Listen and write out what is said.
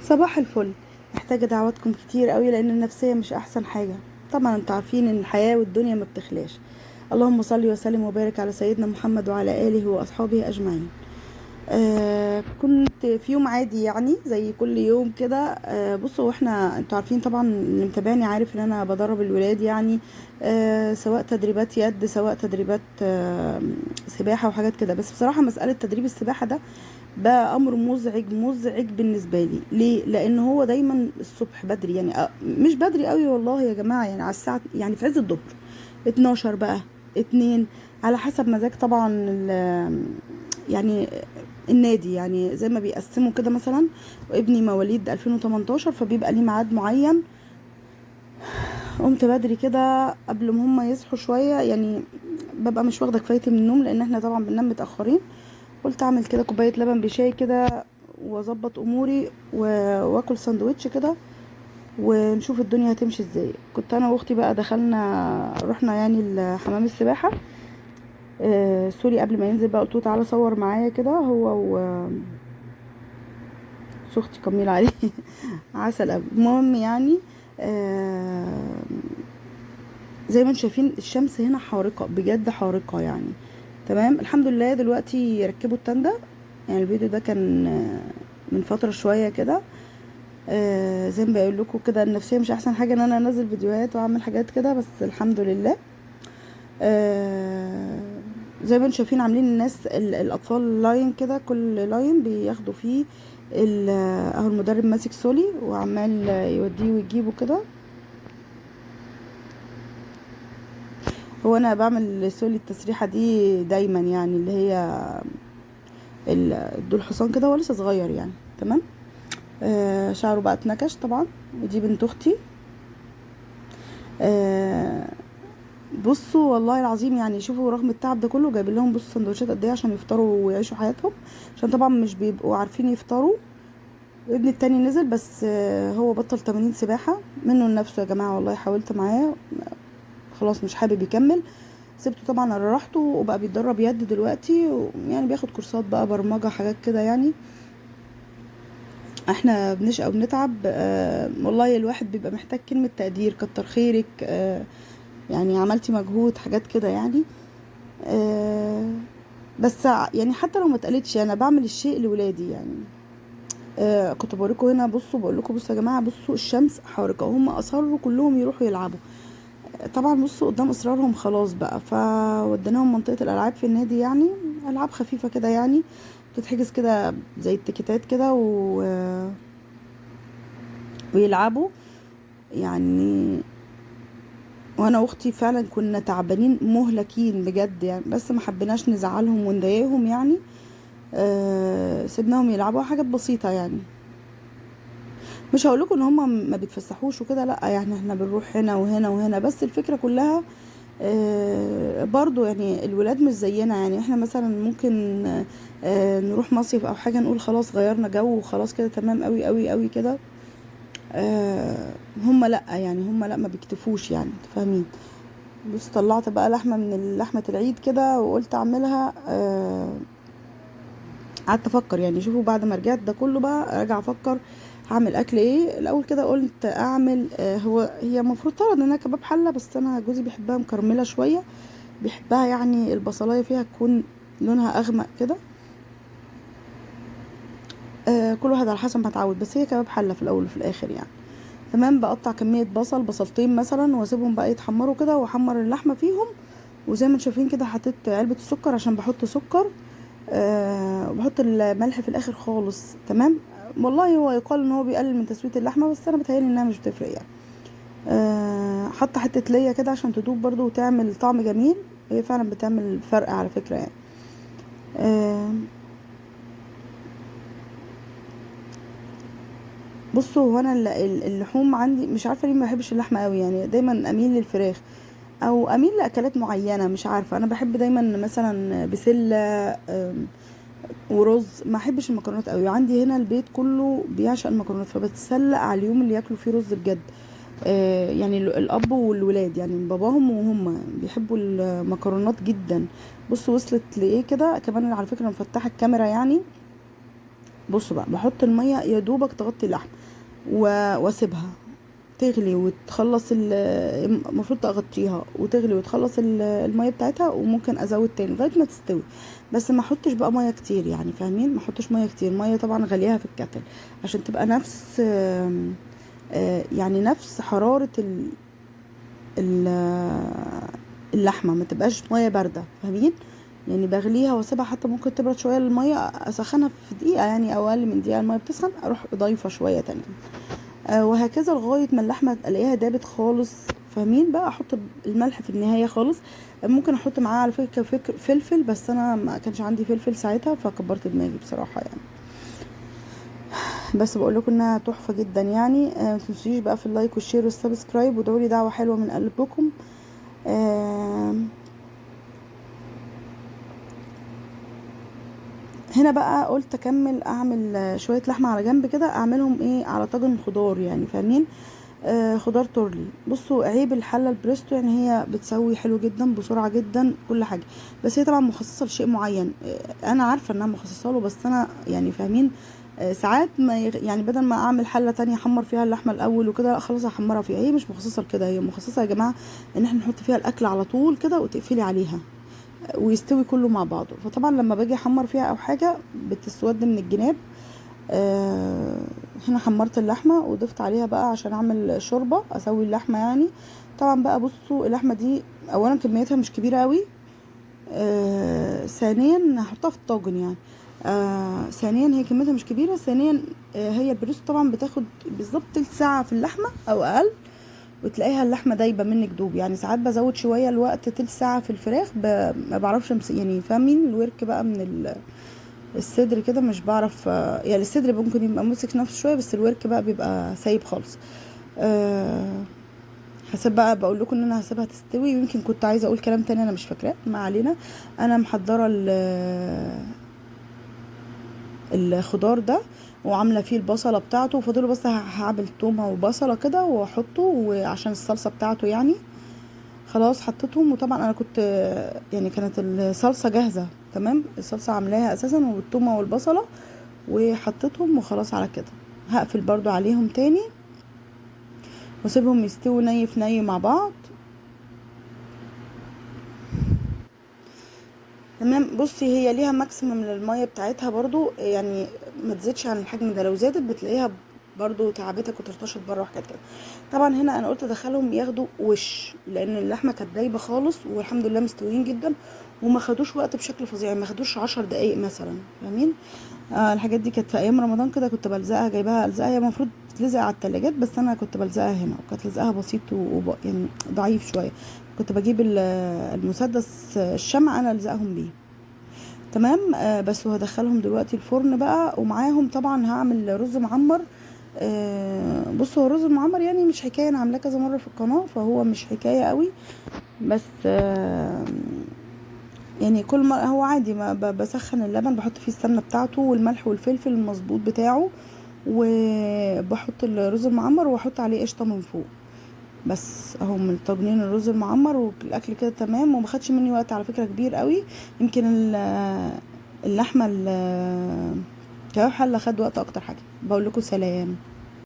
صباح الفل. محتاجة دعواتكم كتير قوي لأن النفسية مش أحسن حاجة. طبعا انتوا عارفين ان الحياة والدنيا ما بتخلاش. اللهم صل وسلم وبارك على سيدنا محمد وعلى آله وأصحابه أجمعين. كنت في يوم عادي يعني زي كل يوم كده. بصوا، احنا انتوا عارفين طبعا، اللي متابعني عارف ان انا بدرب الولاد يعني. سواء تدريبات يد، سواء تدريبات سباحة وحاجات كده. بس بصراحة مسألة تدريب السباحة ده بقى امر مزعج مزعج بالنسبه لي. ليه؟ لان هو دايما الصبح بدري يعني، مش بدري قوي والله يا جماعه، يعني على الساعه، يعني في عز الظهر 12 بقى، 2، على حسب مزاج طبعا يعني النادي، يعني زي ما بيقسموا كده مثلا. وابني مواليد 2018 فبيبقى ليه ميعاد معين. قمت بدري كده قبل ما هم يصحوا شويه يعني، ببقى مش واخده كفايتي من النوم لان احنا طبعا بننام متاخرين. قلت اعمل كده كوبايه لبن بشاي كده واظبط اموري واكل ساندوتش كده ونشوف الدنيا هتمشي ازاي. كنت انا واختي بقى دخلنا رحنا يعني حمام السباحه. سوري، قبل ما ينزل بقى قلت له تعالى صور معايا كده هو واختي كميل عليه. عسل قوي. المهم يعني، آه زي ما انتم شايفين الشمس هنا حارقه بجد، حارقه يعني. تمام، الحمد لله دلوقتي ركبوا التندة. يعني الفيديو ده كان من فترة شوية كده. زي ما بقول لكم كده، النفسية مش احسن حاجة ان انا انزل فيديوهات واعمل حاجات كده، بس الحمد لله. آه زي ما انتم شايفين عاملين الناس الاطفال لاين كده، كل لاين بياخدوا فيه اهو المدرب ماسك سولي وعمال يوديه ويجيبه كده. هو انا بعمل سولي التسريحة دي دايما يعني، اللي هي دول حصان كده، هو لسه صغير يعني. تمام. شعره بقى اتنكش طبعا. ودي بنت اختي. آه بصوا والله العظيم يعني، شوفوا رغم التعب ده كله جايب لهم بصوا سندوتشات قد ايه عشان يفطروا ويعيشوا حياتهم، عشان طبعا مش بيبقوا عارفين يفطروا. ابني التاني نزل بس هو بطل تمارين سباحة منه لنفسه يا جماعة، والله حاولت معاه خلاص مش حابب يكمل. سبته طبعا على راحته وبقى بيتدرب يد دلوقتي، يعني بياخد كورسات بقى برمجة حاجات كده يعني. احنا بنشقى وبنتعب. والله الواحد بيبقى محتاج كلمة تقدير، كتر خيرك، يعني عملتي مجهود حاجات كده يعني. آه بس يعني حتى لو ما اتقالتش انا بعمل الشيء لولادي يعني. كنت بوريكم هنا، بصوا بقول لكم بصوا يا جماعه، بصوا الشمس حارقه، هم اصروا كلهم يروحوا يلعبوا. طبعا بصوا قدام اصرارهم خلاص بقى، فوديناهم منطقه الالعاب في النادي يعني. العاب خفيفه كده يعني، بتتحجز كده زي التيكيتات كده ويلعبوا يعني. وانا واختي فعلا كنا تعبانين مهلكين بجد يعني، بس ما حبيناش نزعلهم ونضايقهم يعني. سيبناهم يلعبوا حاجات بسيطة يعني. مش هقول لكم ان هم ما بيتفسحوش وكده، لا يعني احنا بنروح هنا وهنا وهنا، بس الفكرة كلها برضو يعني الولاد مش زينا يعني. احنا مثلا ممكن نروح مصيف او حاجة نقول خلاص غيرنا جو وخلاص كده تمام قوي قوي قوي كده. هم لا يعني، هم لا ما بيكتفوش يعني، فاهمين. بص طلعت بقى لحمة من لحمة العيد كده وقلت اعملها. قعدت افكر يعني، شوفوا بعد ما رجعت ده كله بقى راجع افكر هعمل اكل ايه الاول كده. قلت اعمل هي المفروض طبعا انها كباب حله، بس انا جوزي بيحبها مكرمله شويه، بيحبها يعني البصلايه فيها تكون لونها اغمق كده. كل واحد على حسب ما اتعود، بس هي كباب حله في الاول وفي الاخر يعني. تمام، بقطع كميه بصلتين مثلا واسيبهم بقى يتحمروا كده واحمر اللحمه فيهم. وزي ما انتم شايفين كده حطيت علبه السكر عشان بحط سكر. وبحط الملح في الاخر خالص. تمام. والله هو يقال ان هو بيقلل من تسويه اللحمه، بس انا بتهيألي انها مش بتفرق يعني. حط حته ليا كده عشان تدوب برضو وتعمل طعم جميل. هي فعلا بتعمل فرق على فكره يعني. آه بصوا، هو انا اللحوم عندي مش عارفه ليه ما بحبش اللحمه قوي يعني، دايما اميل للفراخ او اميل لاكلات معينه. مش عارفه، انا بحب دايما مثلا بسله ورز. ما احبش المكرونات قوي. عندي هنا البيت كله بيعشق المكرونات، فبتسلق على اليوم اللي ياكلوا فيه رز بجد. يعني الاب والولاد يعني باباهم وهم بيحبوا المكرونات جدا. بصوا وصلت لايه كده كمان على فكره، مفتحه الكاميرا يعني. بصوا بقى، بحط الميه يا دوبك تغطي اللحم واسيبها تغلي وتخلص المفروض تغطيها وتغلي وتخلص الميه بتاعتها، وممكن ازود تاني لغايه ما تستوي. بس ما احطش بقى ميه كتير يعني، فاهمين؟ ما احطش ميه كتير، ميه طبعا غليها في الكتل عشان تبقى نفس يعني نفس حراره اللحمه، ما تبقاش ميه بارده، فاهمين؟ يعني بغليها واسيبها حتى ممكن تبرد شويه، الميه اسخنها في دقيقه يعني او اقل من دقيقه، الميه بتسخن اروح ضايفه شويه تانية. وهكذا لغايه ما اللحمه الاقيها دابت خالص، فاهمين؟ بقى احط الملح في النهايه خالص. ممكن احط معاه على فكره فلفل، بس انا ما كانش عندي فلفل ساعتها فكبرت دماغي بصراحه يعني. بس بقول لكم انها تحفه جدا يعني. ما تنسوش بقى في اللايك والشير والسبسكرايب، وادعوا لي دعوه حلوه من قلبكم. آه، هنا بقى قلت اكمل اعمل شويه لحمه على جنب كده، اعملهم ايه على طاجن خضار يعني، فاهمين؟ خضار تورلي. بصوا عيب الحله البريستو يعني، هي بتسوي حلو جدا بسرعه جدا كل حاجه، بس هي طبعا مخصصه لشيء معين. انا عارفه انها مخصصه له، بس انا يعني فاهمين. ساعات ما يعني بدل ما اعمل حله تانية احمر فيها اللحمه الاول وكده، لا خلاص احمرها فيها. هي مش مخصصه لكده، هي مخصصه يا جماعه ان احنا نحط فيها الاكل على طول كده وتقفلي عليها ويستوي كله مع بعضه. فطبعا لما باجي احمر فيها او حاجه بتسود من الجناب. آه هنا حمرت اللحمه وضفت عليها بقى عشان اعمل شوربه اسوي اللحمه يعني. طبعا بقى بصوا اللحمه دي اولا كميتها مش كبيره قوي. ثانيا هحطها في الطاجن يعني. ثانيا هي كميتها مش كبيره. ثانيا هي البريستو طبعا بتاخد بالظبط تلت ساعه في اللحمه او اقل، وتلاقيها اللحمه دايبه منك دوب يعني. ساعات بزود شويه الوقت تلت ساعه في الفراخ، ما بعرفش يعني فاهمين الورك بقى من الصدر كده مش بعرف. يعني الصدر ممكن يبقى ماسك نفسه شويه، بس الورك بقى بيبقى سايب خالص. أه هسيب بقى، بقول لكم ان انا هسيبها تستوي، يمكن كنت عايزه اقول كلام تاني انا مش فاكراه، ما علينا. انا محضره الخضار ده وعامله فيه البصله بتاعته، وفاضله بس هعمل تومه وبصله كده واحطه وعشان الصلصه بتاعته يعني. خلاص حطيتهم، وطبعا انا كنت يعني كانت الصلصه جاهزه تمام، الصلصه عاملاها اساسا والثومه والبصله، وحطيتهم وخلاص على كده. هقفل برضو عليهم تاني واسيبهم يستووا ني في ني مع بعض. تمام. بصي هي ليها ماكسيمم للميه بتاعتها برضو يعني، ما تزيدش عن الحجم ده، لو زادت بتلاقيها برضو تعبتك وترطشت بره وحاجات كده. طبعا هنا انا قلت ادخلهم ياخدوا وش، لان اللحمه كانت دايبه خالص والحمد لله مستويين جدا، وما خدوش وقت بشكل فظيع، ما خدوش 10 دقايق مثلا، فاهمين؟ الحاجات دي كانت في ايام رمضان كده، كنت بلزقها، جايباها الزقها، هي المفروض تتلزق على التلاجات بس انا كنت بلزقها هنا، وكانت لزقها بسيط يعني ضعيف شويه. كنت بجيب المسدس الشمع انا الزقهم بيه. تمام. بس وهدخلهم دلوقتي الفرن بقى، ومعاهم طبعا هعمل رز معمر. بصوا هو الرز المعمر يعني مش حكايه، انا عاملاه كذا مره في القناه، فهو مش حكايه قوي. بس يعني كل ما هو عادي، ما بسخن اللبن، بحط فيه السمنه بتاعته والملح والفلفل المظبوط بتاعه، وبحط الرز المعمر واحط عليه قشطه من فوق. بس اهو من طاجنين الرز المعمر والاكل كده تمام، وما خدش مني وقت على فكره كبير قوي. يمكن اللحمه كباب حله خد وقت اكتر حاجه. بقول لكم سلام.